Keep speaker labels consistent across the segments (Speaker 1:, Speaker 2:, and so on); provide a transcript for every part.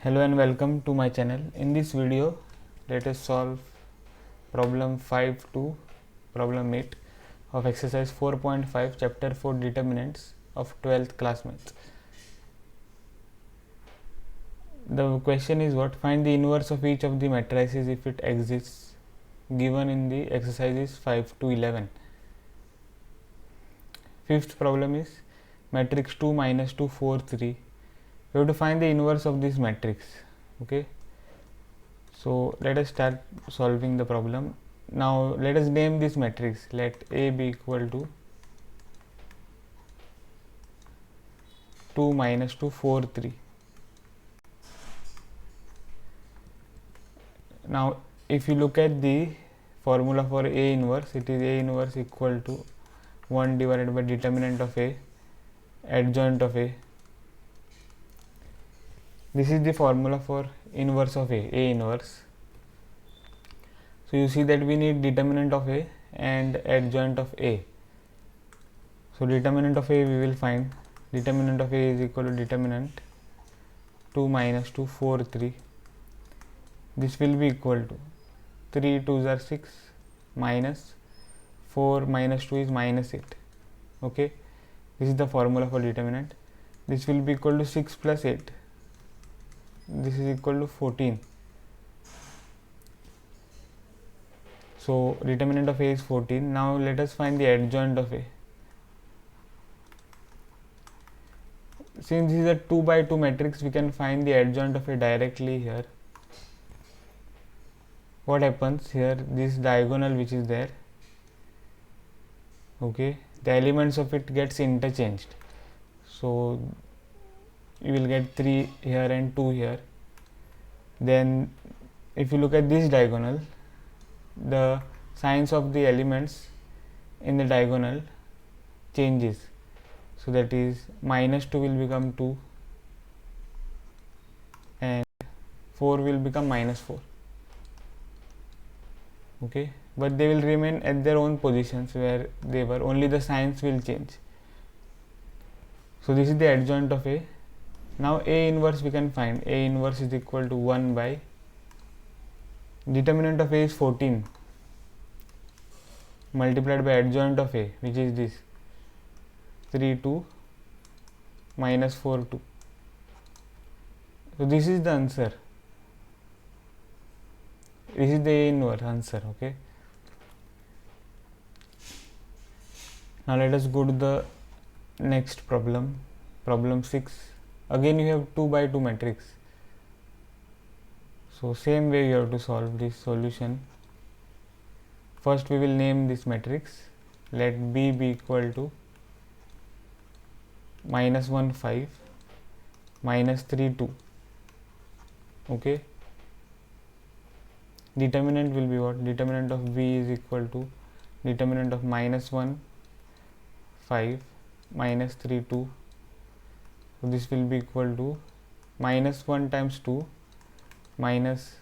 Speaker 1: Hello and welcome to my channel. In this video, let us solve problem 5 to problem 8 of exercise 4.5 chapter 4 determinants of 12th class maths. The question is what? Find the inverse of each of the matrices if it exists, given in the exercises 5 to 11. Fifth problem is matrix 2 minus 2 4 3. We have to find the inverse of this matrix. Okay, so let us start solving the problem. Now let us name this matrix. Let A be equal to 2 minus 2 4 3. Now if you look at the formula for A inverse, it is A inverse equal to 1 divided by determinant of A, adjoint of A. This is the formula for inverse of A inverse. So you see that we need determinant of A and adjoint of A. So determinant of A we will find. Determinant of A is equal to determinant 2 minus 2 4 3. This will be equal to 3 2s are 6 minus 4 minus 2 is minus 8. Okay, this is the formula for determinant. This will be equal to 6 plus 8. This is equal to 14. So determinant of A is 14. Now let us find the adjoint of A. Since this is a 2 by 2 matrix, we can find the adjoint of A directly here. What happens here? This diagonal which is there, okay, the elements of it gets interchanged. So you will get 3 here and 2 here. Then if you look at this diagonal, the signs of the elements in the diagonal changes. So that is minus 2 will become 2 and 4 will become minus 4. Okay, but they will remain at their own positions where they were, only the signs will change. So this is the adjoint of A. Now A inverse we can find. A inverse is equal to 1 by determinant of A is 14 multiplied by adjoint of A, which is this 3 2 minus 4 2. So this is the answer. This is the A inverse answer. Okay, now let us go to the next problem, problem 6. Again you have 2 by 2 matrix. So same way you have to solve this solution. First we will name this matrix. Let B be equal to minus 1 5 minus 3 2. Okay, determinant will be what? Determinant of B is equal to determinant of minus 1 5 minus 3 2. So this will be equal to minus 1 times 2 minus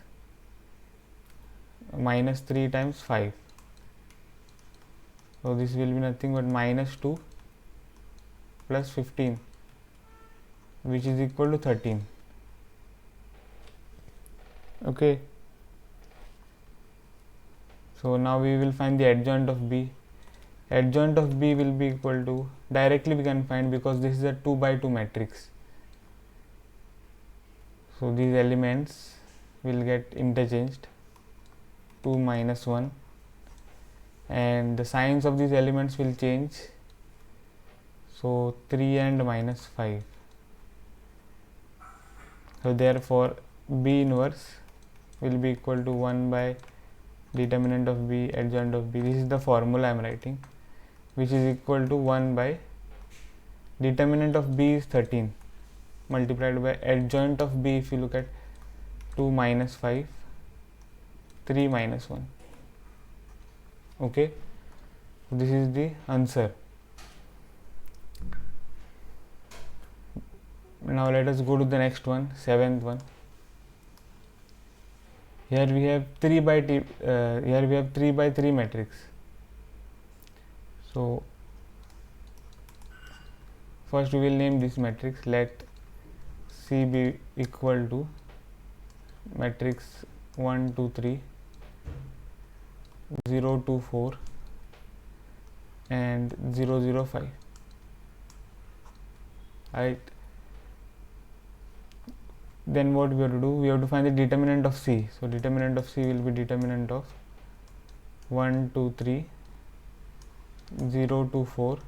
Speaker 1: 3 times 5. So this will be nothing but minus 2 plus 15, which is equal to 13. Okay, so now we will find the adjoint of B. Adjoint of B will be equal to, directly we can find because this is a 2 by 2 matrix. So these elements will get interchanged, 2 minus 1, and the signs of these elements will change. So 3 and minus 5. So therefore B inverse will be equal to 1 by determinant of B adjoint of B. This is the formula I am writing, which is equal to 1 by determinant of B is 13 multiplied by adjoint of B. If you look at 2 minus 5, 3 minus 1. Okay, this is the answer. Now let us go to the next one, 7th one. Here we have 3 by 3 matrix. So first we will name this matrix. Let C be equal to matrix 1 2 3 0 2 4 and 0 0 5, right? Then what we have to do, we have to find the determinant of C. So determinant of C will be determinant of 1 2 3 0 2 4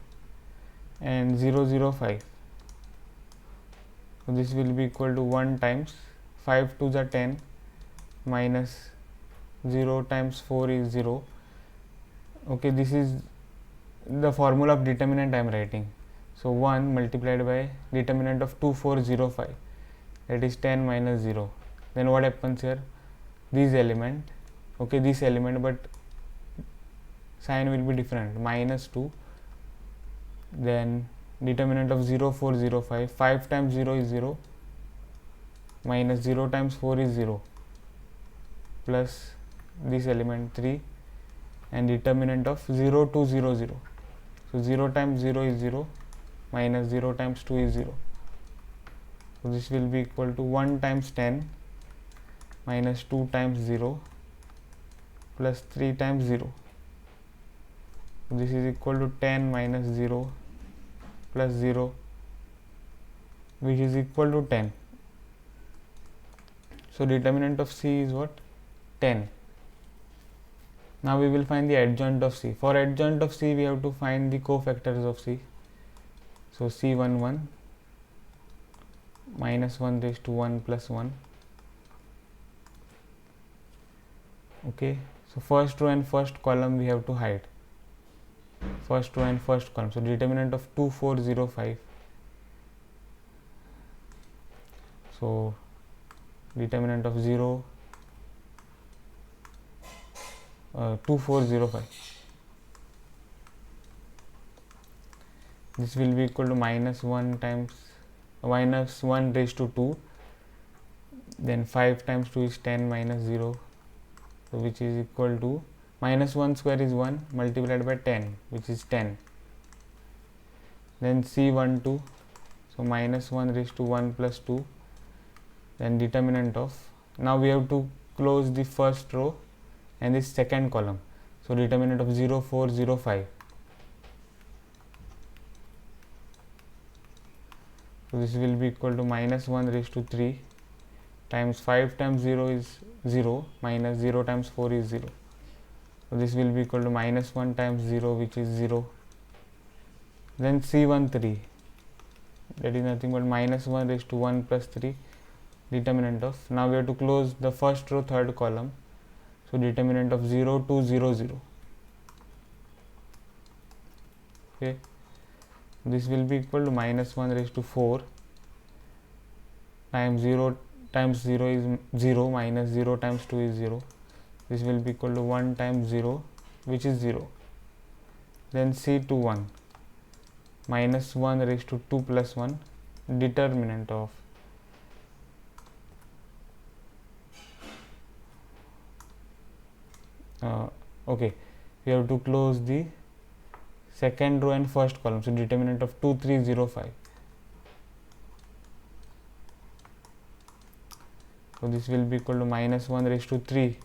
Speaker 1: and 0 0 5. So this will be equal to 1 times 5 to the 10 minus 0 times 4 is 0. Okay, this is the formula of determinant I am writing. So 1 multiplied by determinant of 2405, that is 10 minus 0. Then what happens here, this element, okay, this element, but sign will be different, minus 2, then determinant of 0405, 5 times 0 is 0, minus 0 times 4 is 0, plus this element 3, and determinant of 0200. So 0 times 0 is 0, minus 0 times 2 is 0. So this will be equal to 1 times 10 minus 2 times 0 plus 3 times 0. So this is equal to 10 minus 0 plus 0, which is equal to 10. So determinant of C is what? 10. Now we will find the adjoint of C. For adjoint of C, we have to find the cofactors of C. So C11 minus 1 raised to 1 plus 1. Okay, so first row and first column we have to hide. First row and first column. So determinant of 2405. So determinant of 2405. This will be equal to minus 1 times minus 1 raised to 2. Then 5 times 2 is 10 minus 0. So which is equal to minus 1 square is 1 multiplied by 10, which is 10. Then C12, so minus 1 raised to 1 plus 2. Then determinant of, now we have to close the first row and this second column. So determinant of 0405. So this will be equal to minus 1 raised to 3 times 5 times 0 is 0, minus 0 times 4 is 0. So this will be equal to minus 1 times 0, which is 0. Then C13, that is nothing but minus 1 raised to 1 plus 3, determinant of, now we have to close the first row third column. So determinant of 0200. Okay, this will be equal to minus 1 raised to 4 times 0 is 0, minus 0 times 2 is 0. This will be equal to 1 times 0, which is 0. Then C21, minus 1 raised to 2 plus 1, determinant of, okay, we have to close the second row and first column. So determinant of 2305. So this will be equal to minus 1 raised to 3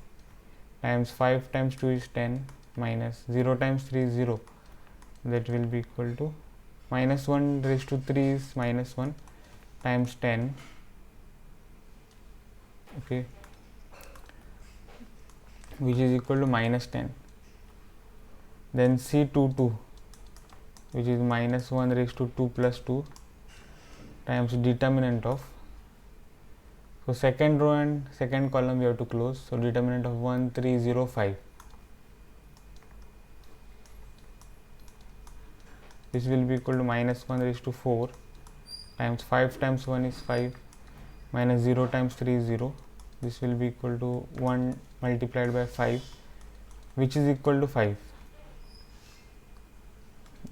Speaker 1: times 5 times 2 is 10, minus 0 times 3 is 0. That will be equal to minus 1 raised to 3 is minus 1 times 10. Okay, which is equal to minus 10. Then C22, which is minus 1 raised to 2 plus 2 times determinant of, so second row and second column we have to close. So determinant of 1305. This will be equal to minus 1 raised to 4 times 5 times 1 is 5, minus 0 times 3 is 0. This will be equal to 1 multiplied by 5, which is equal to 5.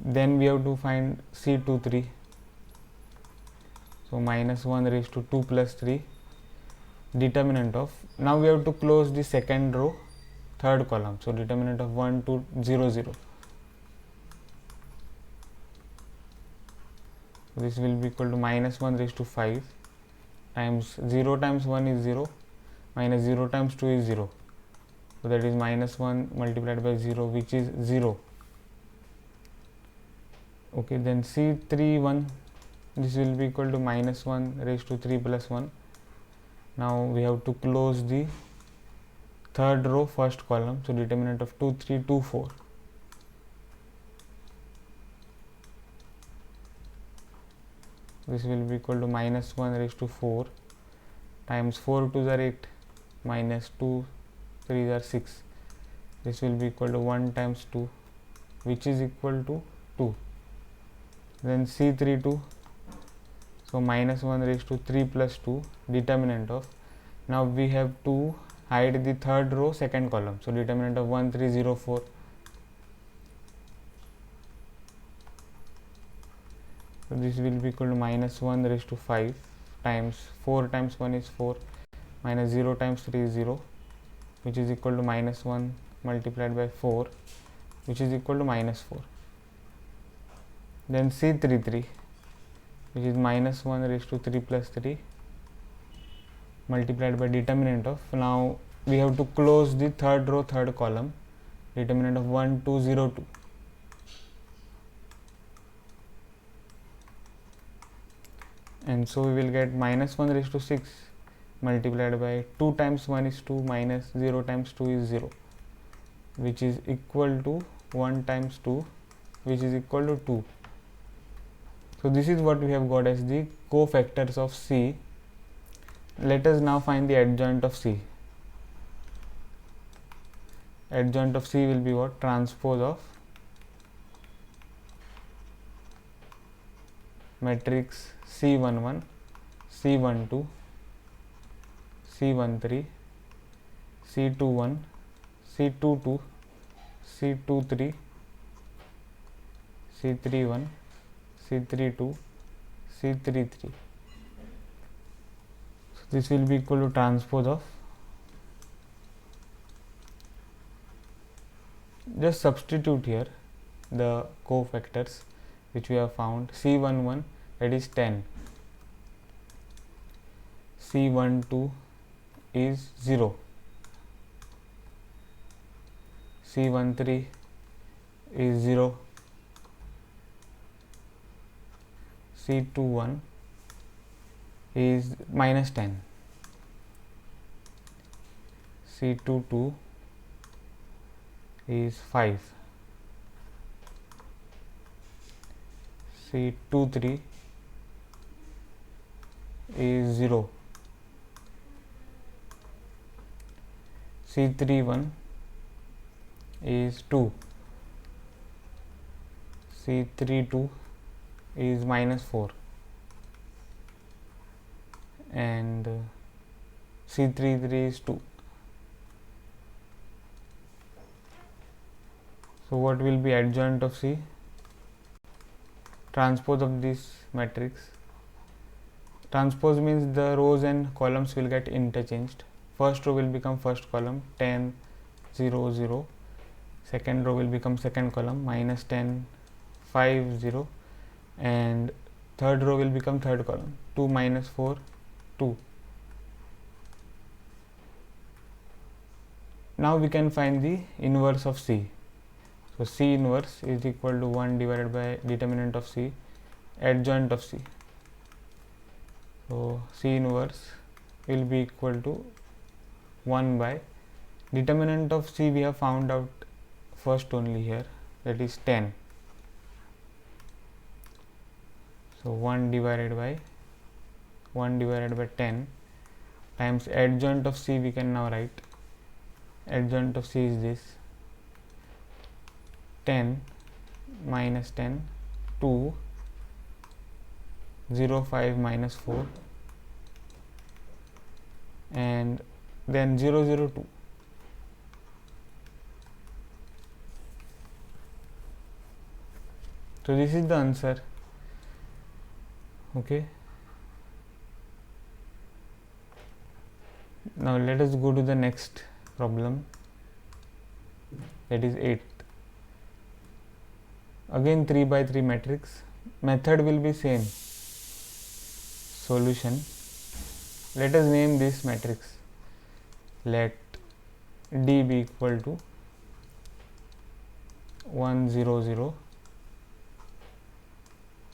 Speaker 1: Then we have to find C23. So minus 1 raised to 2 plus 3, determinant of, now we have to close the second row third column. So determinant of 1200. This will be equal to minus 1 raised to 5 times 0 times 1 is 0, minus 0 times 2 is 0, so that is minus 1 multiplied by 0, which is 0. Okay, then C31, this will be equal to minus 1 raised to 3 plus 1. Now we have to close the third row first column, so determinant of 2 3 2 4. This will be equal to minus 1 raised to 4 times 4 2s are 8 minus 2 3s are 6. This will be equal to 1 times 2, which is equal to 2. Then C32, so minus 1 raised to 3 plus 2, determinant of, now we have to hide the third row second column, so determinant of 1 3 0 4. So this will be equal to minus 1 raised to 5 times 4 times 1 is 4 minus 0 times 3 is 0, which is equal to minus 1 multiplied by 4, which is equal to minus 4. Then C33, which is minus 1 raised to 3 plus 3 multiplied by determinant of, now we have to close the third row third column, determinant of 1 2 0 2. And so we will get minus 1 raised to 6 multiplied by 2 times 1 is 2 minus 0 times 2 is 0, which is equal to 1 times 2, which is equal to 2. So this is what we have got as the cofactors of C. Let us now find the adjoint of C. Adjoint of C will be what? Transpose of matrix C11, C12, C13, C21, C22, C23, C31, C32, C33. So this will be equal to transpose of, just substitute here the cofactors which we have found. C11, that is 10, C12 is 0, C13 is 0, C21 is minus 10, C22 is 5, C23 is 0, C31 is 2, C32 is minus 4, and C33 is 2. So what will be adjoint of C? Transpose of this matrix. Transpose means the rows and columns will get interchanged. First row will become first column 10 0 0, second row will become second column minus 10 5 0, and third row will become third column 2 minus 4 2. Now we can find the inverse of C. So C inverse is equal to 1 divided by determinant of C, adjoint of C. So C inverse will be equal to 1 by determinant of C we have found out first only here, that is 10. So 1 divided by 10 times adjoint of C we can now write. Adjoint of C is this 10 minus 10 2 0 5 minus 4 and then 0 0 2. So this is the answer. Okay, now let us go to the next problem, that is 8th. Again 3 by 3 matrix. Method will be same. Solution. Let us name this matrix. let d be equal to 1 0 0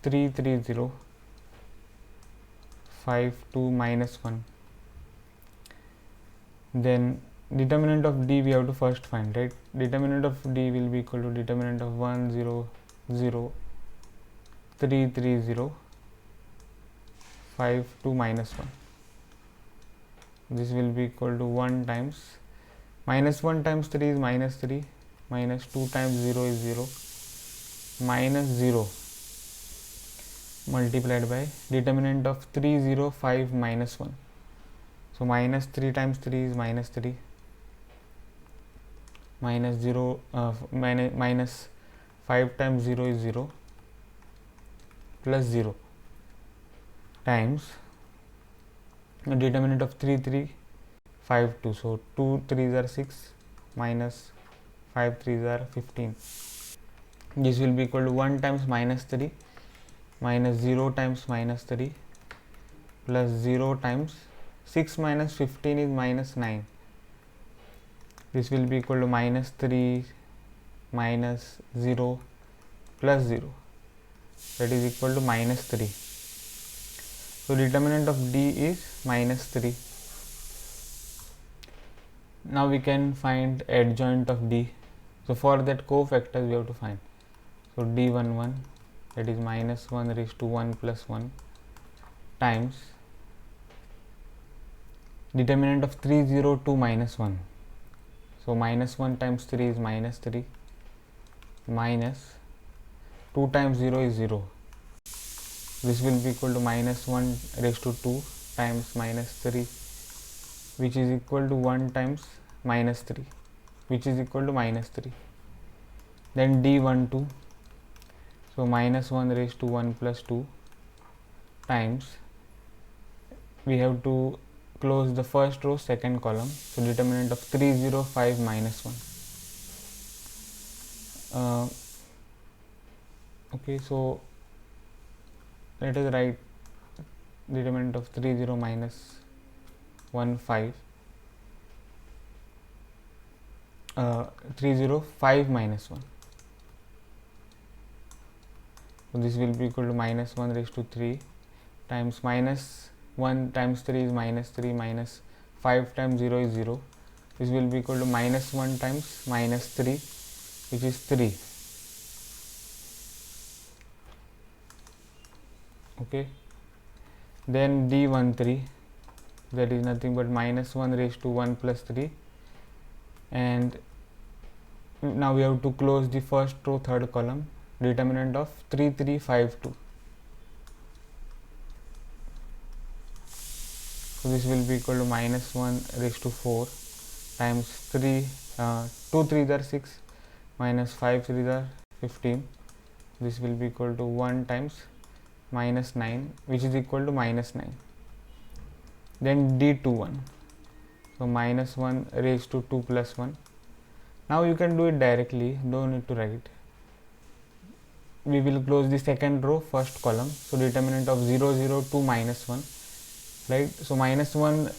Speaker 1: 3 3 0 5 2 minus 1. Then determinant of d we have to first find, right? Determinant of d will be equal to determinant of 1 0 0 3 3 0 5 2 minus 1. This will be equal to 1 times minus 1 times 3 is minus 3, minus 2 times 0 is 0, minus 0 multiplied by determinant of 3 0 5 minus 1. So minus 3 times 3 is minus 3, minus 0 minus 5 times 0 is 0, plus 0 times determinant of 3 3 5 2. So 2 3s are 6, minus 5 3s are 15. This will be equal to 1 times minus 3, minus 0 times minus 3, plus 0 times 6 minus 15 is minus 9. This will be equal to minus 3 minus 0 plus 0, that is equal to minus 3. So determinant of d is minus 3. Now we can find adjoint of d. So for that cofactors we have to find. So d11, that is minus 1 raised to 1 plus 1, times determinant of 3 0 2 minus 1. So minus 1 times 3 is minus 3, minus 2 times 0 is 0. This will be equal to minus 1 raised to 2 times minus 3, which is equal to 1 times minus 3, which is equal to minus 3. Then d12, so minus 1 raised to 1 plus 2 times, we have to close the first row second column, so determinant of 3 0 5 minus 1. Okay, so let us write determinant of 3 0 minus 1 5, 3 0 5 minus 1. So this will be equal to minus 1 raised to 3 times minus 1 times 3 is minus 3, minus 5 times 0 is 0. This will be equal to minus 1 times minus 3, which is 3. Okay. Then d13, that is nothing but minus 1 raised to 1 plus 3, and now we have to close the first row third column, determinant of 3 3 5 2. So this will be equal to minus 1 raised to 4 times 3, 2 3s are 6, minus 5 3s are 15. This will be equal to 1 times minus 9, which is equal to minus 9. Then d21, so minus 1 raised to 2 plus 1. Now you can do it directly, don't need to write. We will close the second row first column, so determinant of 0 0 2 minus 1, right? So minus 1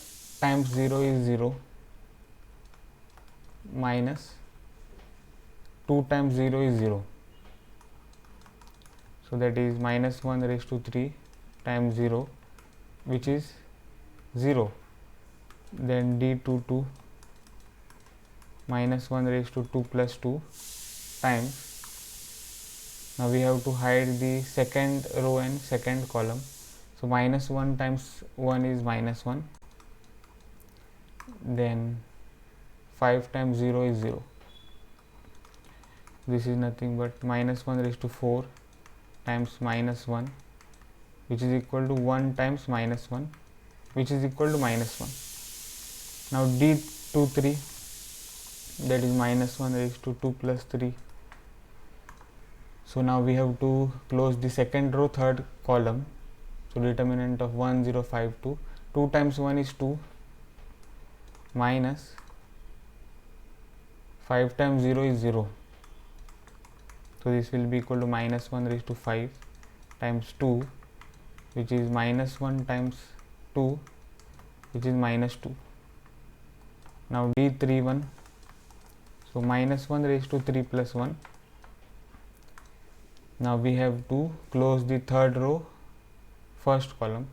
Speaker 1: times 0 is 0, minus 2 times 0 is 0. So that is minus 1 raised to 3 times 0, which is 0. Then d22, minus 1 raised to 2 plus 2 times, now we have to hide the second row and second column. So minus 1 times 1 is minus 1, then 5 times 0 is 0. This is nothing but minus 1 raised to 4 times minus 1, which is equal to 1 times minus 1, which is equal to minus 1. Now d23, that is minus 1 raised to 2 plus 3. So now we have to close the second row third column, so determinant of 1 0 5 2, 2 times 1 is 2, minus 5 times 0 is 0. So this will be equal to minus 1 raised to 5 times 2, which is minus 1 times 2, which is minus 2. Now D3 1, so minus 1 raised to 3 plus 1. Now we have to close the third row, first column.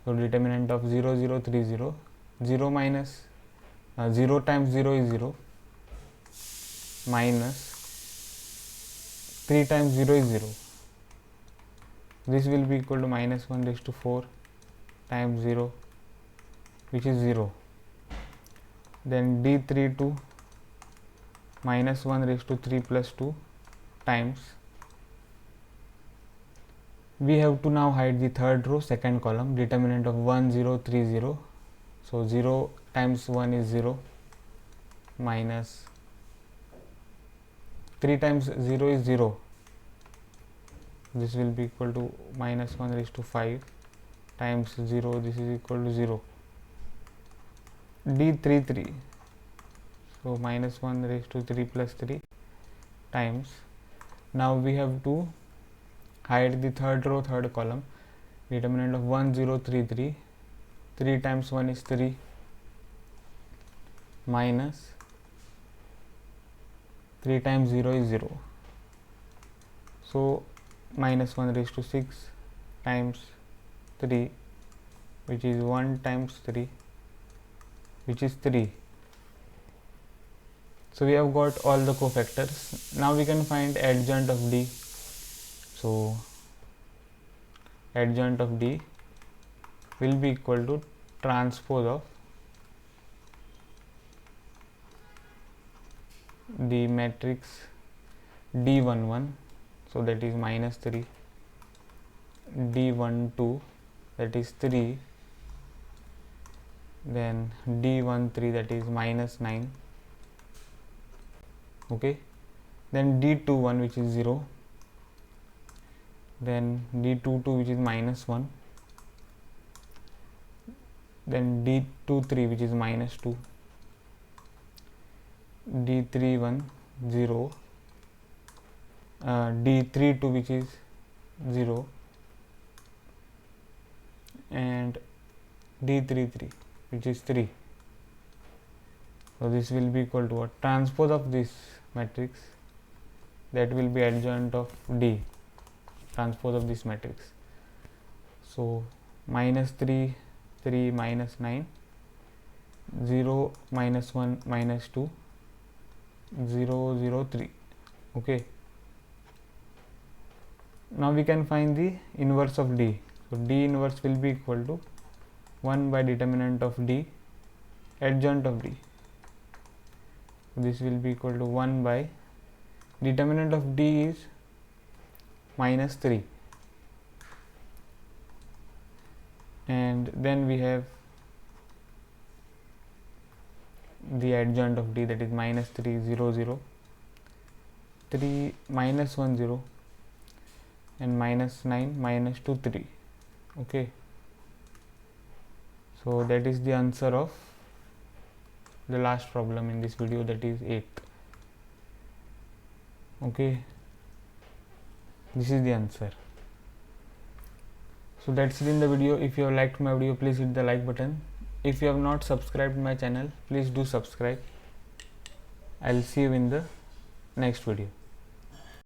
Speaker 1: So determinant of 0 0 3 0, 0 minus 0 times 0 is 0, minus 3 times 0 is 0. This will be equal to minus 1 raised to 4 times 0, which is 0. Then D3 2, minus 1 raised to 3 plus 2 times. We have to now hide the third row, second column, determinant of 1 0 3 0. So 0 times 1 is 0, minus 3 times 0 is 0. This will be equal to minus 1 raised to 5 times 0. This is equal to 0. D3 3, so minus 1 raised to 3 plus 3 times. Now we have to hide the third row, third column, determinant of 1 0 3 3. 3 times 1 is 3, minus 3 times 0 is 0. So minus 1 raised to 6 times 3, which is 1 times 3, which is 3. So we have got all the cofactors. Now we can find adjoint of D. So adjoint of D will be equal to transpose of the matrix D11, so that is minus 3, D12, that is 3, then D13, that is minus 9, okay, then D21, which is 0, then D22, which is minus 1, then D23, which is minus 2, D31 0, D32, which is 0, and D33, which is 3. So this will be equal to a transpose of this matrix, that will be adjoint of D, transpose of this matrix. So minus 3 3 minus 9, 0 minus 1 minus 2, 0 0 3. Okay, now we can find the inverse of D. So D inverse will be equal to 1 by determinant of D adjoint of D. This will be equal to 1 by determinant of D is minus 3, and then we have the adjoint of D, that is minus 3 0 0, 3 minus 1 0, and minus 9 minus 2 3. Okay, so that is the answer of the last problem in this video, that is 8th. Okay, this is the answer. So that's it in the video. If you have liked my video, please hit the like button. If you have not subscribed my channel, please do subscribe. I'll see you in the next video.